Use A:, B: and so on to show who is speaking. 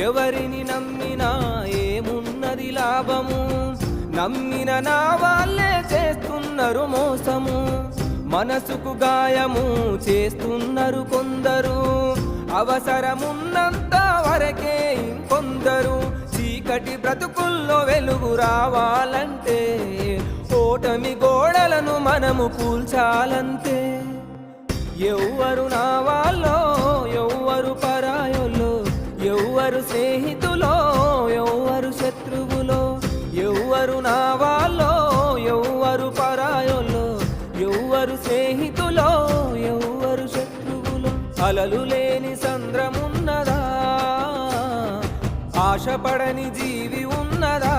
A: ఎవరిని నమ్మినా ఏమున్నది లాభము, నమ్మిన నా వాళ్ళే చేస్తున్నారు మోసము. మనసుకు గాయము చేస్తున్నారు కొందరు, అవసరమున్నంత వరకే ఇంకొందరు. చీకటి బ్రతుకుల్లో వెలుగు రావాలంటే ఓటమి గోడలను మనము కూల్చాలంతే. ఎవ్వరు నా వాళ్ళో ఎవ్వరు పరాయోలో, ఎవ్వరు స్నేహితులో ఎవ్వరు శత్రువులో, ఎవ్వరు నా వాళ్ళో ఎవ్వరు పరాయోలో, ఎవ్వరు స్నేహితులో ఎవ్వరు శత్రువులో. అలలు లేని సంద్రమున్నదా, ఆశపడని జీవి ఉన్నదా?